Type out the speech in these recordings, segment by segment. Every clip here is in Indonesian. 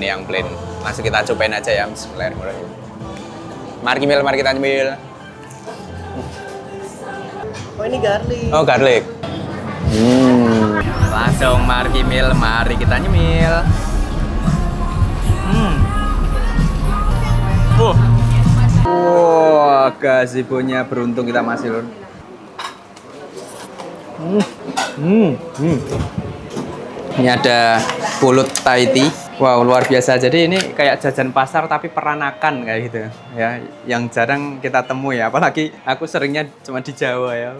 ini yang plain. Langsung kita cobain aja ya. Bismillahirrahmanirrahim. Mari kita nyemil. Oh ini garlic. Oh garlic. Langsung mari kita nyemil. Wah, gazebo-nya beruntung kita masih lur. Ini ada pulut Thai tea. Wow, luar biasa. Jadi ini kayak jajan pasar tapi peranakan kayak gitu ya. Yang jarang kita temui ya. Apalagi aku seringnya cuma di Jawa ya.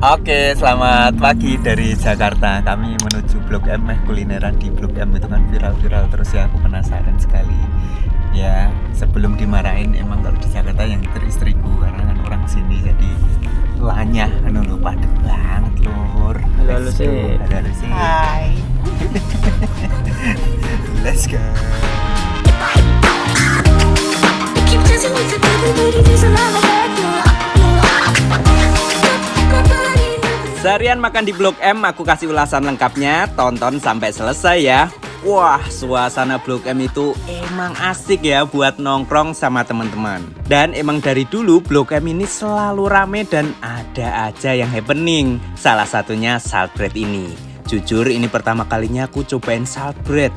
Oke, selamat pagi dari Jakarta. Kami menuju Blok M, kulineran di Blok M itu kan viral-viral terus ya. Aku penasaran sekali. Ya, sebelum dimarahin emang kalau di Jakarta yang istriku karena kan orang sini jadi lanyah lho, padet banget lur. Halo sih. Halo sih. Hai. Let's go. Seharian makan di Blok M, aku kasih ulasan lengkapnya, tonton sampai selesai ya. Wah, suasana Blok M itu emang asik ya buat nongkrong sama teman-teman. Dan emang dari dulu Blok M ini selalu rame dan ada aja yang happening. Salah satunya salt bread ini. Jujur ini pertama kalinya aku cobain salt bread.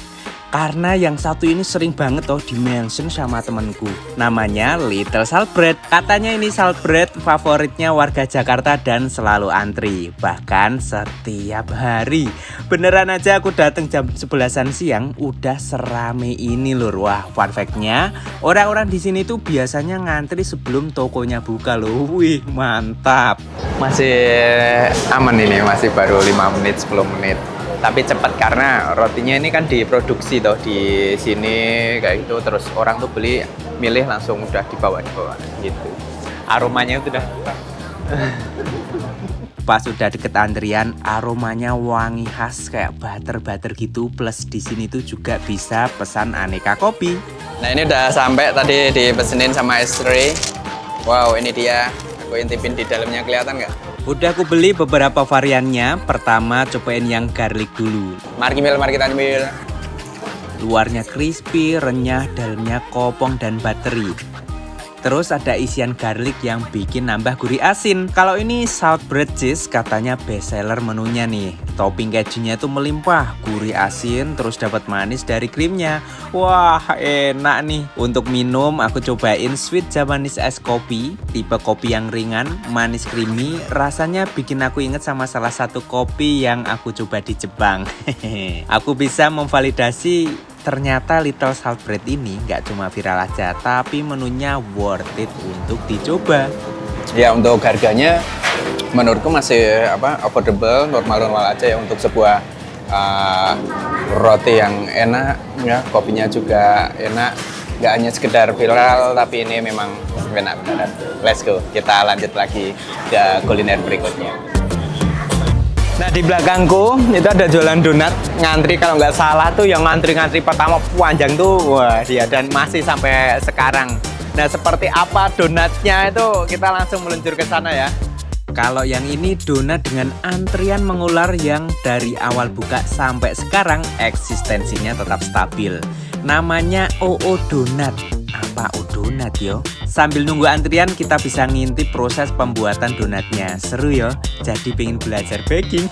Karena yang satu ini sering banget di-mention sama temenku. Namanya Little Salt Bread. Katanya ini salt bread favoritnya warga Jakarta dan selalu antri. Bahkan setiap hari. Beneran aja aku datang jam 11-an siang udah serame ini lur. Wah, fun fact-nya orang-orang di sini tuh biasanya ngantri sebelum tokonya buka loh. Wih, mantap. Masih aman ini, masih baru 5 menit 10 menit. Tapi cepat karena rotinya ini kan diproduksi toh di sini kayak gitu, terus orang tuh beli milih langsung udah dibawa gitu. Aromanya itu udah pas udah deket antrian, aromanya wangi khas kayak butter gitu, plus di sini tuh juga bisa pesan aneka kopi. Nah, ini udah sampai tadi dipesenin sama istri. Wow, ini dia. Aku intipin di dalamnya, kelihatan nggak? Udah aku beli beberapa variannya. Pertama cobain yang garlic dulu. Mari kita nyemil. Luarnya crispy, renyah, dalamnya kopong dan buttery. Terus ada isian garlic yang bikin nambah gurih asin. Kalau ini salt bread cheese katanya best seller menunya nih. Topping kejunya itu melimpah, gurih asin, terus dapat manis dari krimnya. Wah, enak nih. Untuk minum aku cobain sweet Japanese ice coffee, tipe kopi yang ringan, manis creamy. Rasanya bikin aku inget sama salah satu kopi yang aku coba di Jepang. Aku bisa memvalidasi ternyata Little Salt Bread ini nggak cuma viral aja, tapi menunya worth it untuk dicoba. Ya, untuk harganya menurutku masih affordable, normal aja ya untuk sebuah roti yang enak ya, kopinya juga enak. Nggak hanya sekedar viral, tapi ini memang enak beneran. Let's go, kita lanjut lagi ke kuliner berikutnya. Nah, di belakangku itu ada jualan donat. Ngantri kalau nggak salah tuh yang ngantri pertama panjang tuh. Wah, dia dan masih sampai sekarang. Nah, seperti apa donatnya itu kita langsung meluncur ke sana ya. Kalau yang ini donat dengan antrian mengular yang dari awal buka sampai sekarang eksistensinya tetap stabil. Namanya OO Donat. Apa donat yo? Sambil nunggu antrian kita bisa ngintip proses pembuatan donatnya. Seru yo, jadi pengen belajar baking.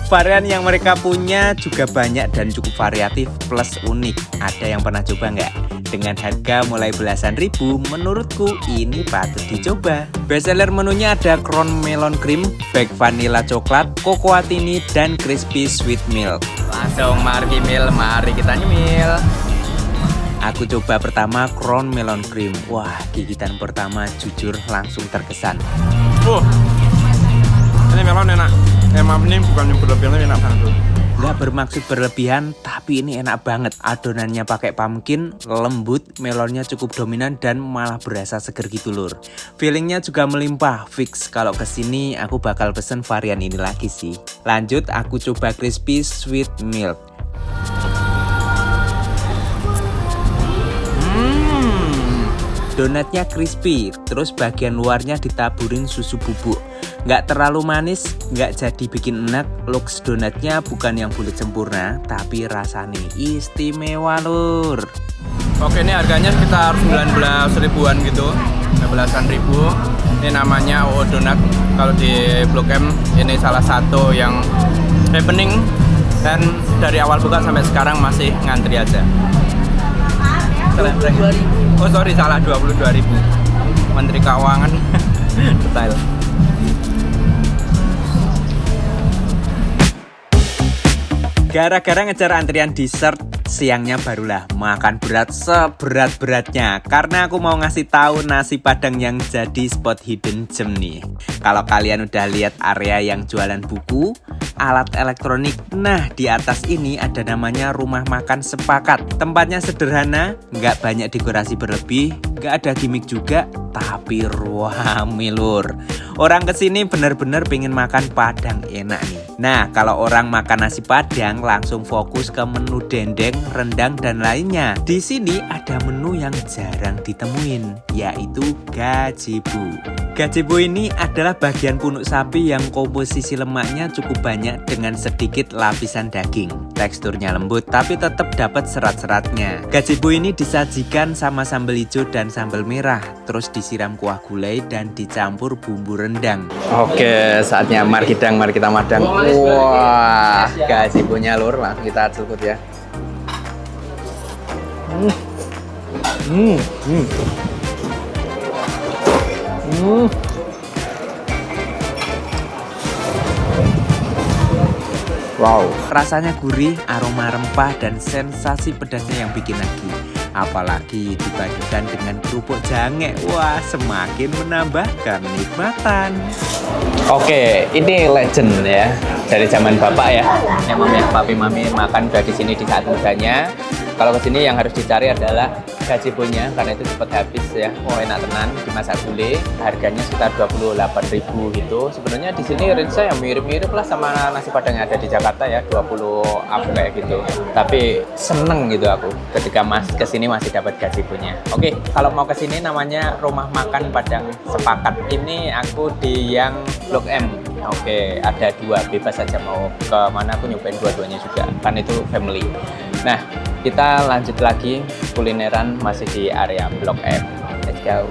Varian yang mereka punya juga banyak dan cukup variatif plus unik. Ada yang pernah coba nggak? Dengan harga mulai belasan ribu, menurutku ini patut dicoba. Bestseller menunya ada crown melon cream, baked vanilla coklat, cocoa tini, dan crispy sweet milk. Langsung mari kita nyemil. Aku coba pertama crown melon cream. Wah, gigitan pertama jujur langsung terkesan. Ini melon enak. Emang ini bukan yang berlebihan, enak banget tuh. Nggak bermaksud berlebihan, tapi ini enak banget. Adonannya pakai pumpkin, lembut, melonnya cukup dominan dan malah berasa seger gitu lur. Feelingnya juga melimpah, fix kalau kesini aku bakal pesen varian ini lagi sih. Lanjut aku coba crispy sweet milk. Donatnya crispy, terus bagian luarnya ditaburin susu bubuk. Nggak terlalu manis, nggak jadi bikin enak. Looks donatnya bukan yang bulat sempurna, tapi rasanya istimewa lur. Oke, ini harganya sekitar 19 ribuan gitu, 19-an ribu. Ini namanya OO Donat. Kalau di Blok M ini salah satu yang happening dan dari awal buka sampai sekarang masih ngantri aja. Oh sorry, salah, 22.000. Menteri Keuangan detail. Gara-gara ngejar antrian dessert, siangnya barulah makan berat seberat-beratnya. Karena aku mau ngasih tahu nasi padang yang jadi spot hidden gem nih. Kalau kalian udah lihat area yang jualan buku, alat elektronik, nah di atas ini ada namanya Rumah Makan Sepakat. Tempatnya sederhana, nggak banyak dekorasi berlebih, nggak ada gimmick juga, tapi rame lur. Orang kesini bener-bener pengen makan padang enak nih. Nah, kalau orang makan nasi padang langsung fokus ke menu dendeng, rendang dan lainnya. Di sini ada menu yang jarang ditemuin, yaitu gazebo. Gazebo ini adalah bagian punuk sapi yang komposisi lemaknya cukup banyak dengan sedikit lapisan daging. Teksturnya lembut tapi tetap dapat serat-seratnya. Gazebo ini disajikan sama sambal hijau dan sambal merah, terus disiram kuah gulai dan dicampur bumbu rendang. Oke, saatnya mari kita madang. Wah, gazebo-nya lur, langsung kita cukut ya. Wow, rasanya gurih, aroma rempah dan sensasi pedasnya yang bikin lagi. Apalagi dipadukan dengan kerupuk jange, wah semakin menambah kenikmatan. oke, ini legend ya dari zaman bapak ya. Yang mami, papi mami makan udah di sini di saat mudanya. Kalau kesini yang harus dicari adalah gazebo-nya karena itu cepat habis ya. Oh enak tenan, dimasak gulai, harganya sekitar 28.000 gitu. Sebenarnya di sini range-nya yang mirip-mirip lah sama nasi padang yang ada di Jakarta ya, 20 up kayak gitu. Tapi seneng gitu aku ketika kesini masih dapat gazebo-nya. Oke, kalau mau kesini namanya Rumah Makan Padang Sepakat. Ini aku di yang Blok M. Oke, ada dua, bebas saja mau ke mana aku nyobain dua-duanya juga. Kan itu family. Nah, kita lanjut lagi kulineran masih di area Blok M. Let's go.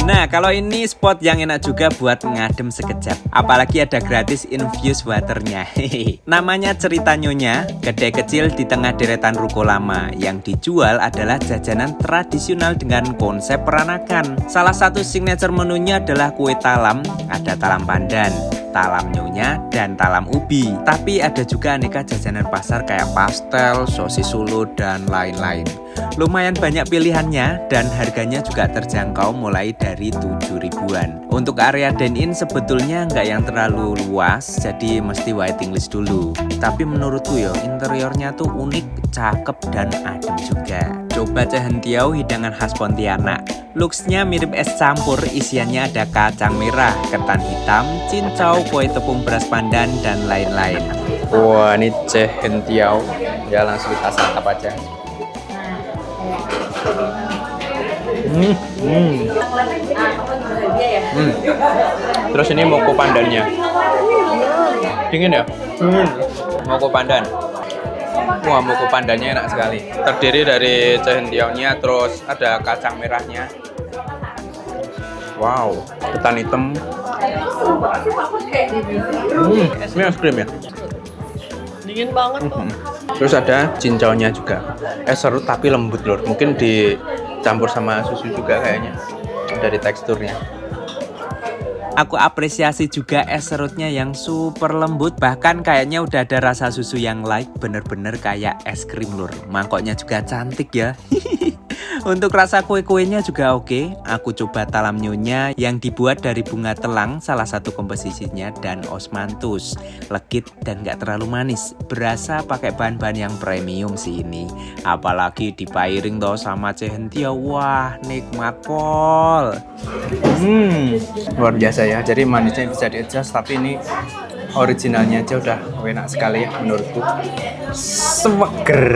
Nah, kalau ini spot yang enak juga buat ngadem sekejap. Apalagi ada gratis infused waternya. Namanya Cerita Nyonya, kedai kecil di tengah deretan ruko lama. Yang dijual adalah jajanan tradisional dengan konsep peranakan. Salah satu signature menunya adalah kue talam, ada talam pandan, talam nyonya, dan talam ubi. Tapi ada juga aneka jajanan pasar kayak pastel, sosis Solo, dan lain-lain. Lumayan banyak pilihannya dan harganya juga terjangkau mulai dari 7.000-an. Untuk area dine-in sebetulnya nggak yang terlalu luas, jadi mesti waiting list dulu. Tapi menurutku ya interiornya tuh unik, cakep, dan adem juga. Coba cehentiau hidangan khas Pontianak. Looksnya mirip es campur, isiannya ada kacang merah, ketan hitam, cincau, kue tepung beras pandan, dan lain-lain. Wah, ini cehentiau. Ya langsung kita santap aja. Terus ini moko pandannya. Dingin ya? Moko pandan. Wah, moko pandannya enak sekali. Terdiri dari cehentiaunya, terus ada kacang merahnya. Wow, ketan hitam. Ini es krim ya? Dingin banget tuh. Terus ada cincaunya juga. Serut tapi lembut lur. Mungkin dicampur sama susu juga kayaknya. Dari teksturnya. Aku apresiasi juga es serutnya yang super lembut. Bahkan kayaknya udah ada rasa susu yang light. Bener-bener kayak es krim lur. Mangkoknya juga cantik ya. Untuk rasa kue-kuenya juga oke. Aku coba talam nyonya yang dibuat dari bunga telang, salah satu komposisinya, dan osmanthus. Legit dan gak terlalu manis. Berasa pakai bahan-bahan yang premium sih ini. Apalagi dipairing toh sama cehentia. Wah, nikmat pol. Luar biasa ya. Jadi manisnya bisa di-adjust, tapi ini originalnya aja udah enak sekali ya menurutku. Seger.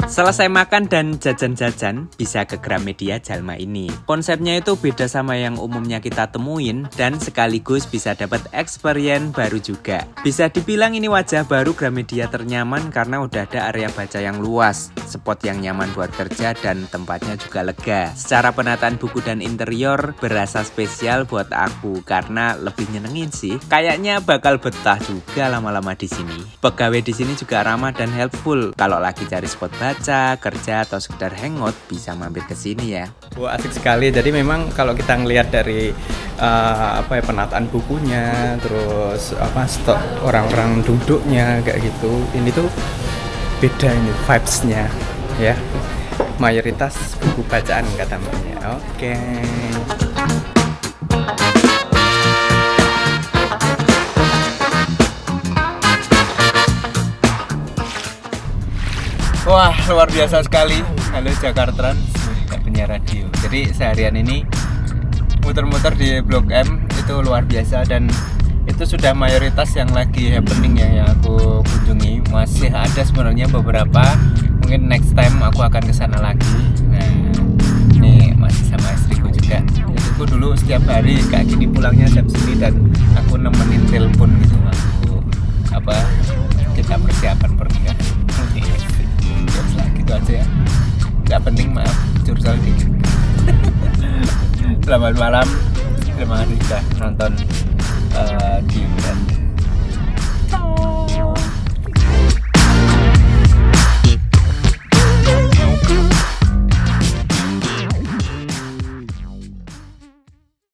Selesai makan dan jajan-jajan, bisa ke Gramedia Jalma ini. Konsepnya itu beda sama yang umumnya kita temuin dan sekaligus bisa dapat experience baru juga. Bisa dibilang ini wajah baru Gramedia ternyaman karena udah ada area baca yang luas, spot yang nyaman buat kerja dan tempatnya juga lega. Secara penataan buku dan interior berasa spesial buat aku karena lebih nyenengin sih. Kayaknya bakal betah juga lama-lama di sini. Pegawai di sini juga ramah dan helpful. Kalau lagi cari spot baca, kerja, atau sekedar hangout, bisa mampir ke sini ya. Wah, asik sekali. Jadi memang kalau kita ngelihat dari penataan bukunya, terus stok orang-orang duduknya kayak gitu, ini tuh beda ini vibes-nya ya. Mayoritas buku bacaan katanya. Oke. Wah, luar biasa sekali. Halo Jakarta, nggak punya radio. Jadi seharian ini muter-muter di Blok M itu luar biasa, dan itu sudah mayoritas yang lagi happening ya yang aku kunjungi. Masih ada sebenarnya beberapa, mungkin next time aku akan ke sana lagi. Nah, ini masih sama istriku juga. Istriku dulu setiap hari kayak gini pulangnya jam 9 dan aku nemenin telepon gitu waktu kita persiapan pernikahan. Gitu aja ya, nggak penting, maaf curcol dikit. Selamat malam, terima kasih sudah nonton di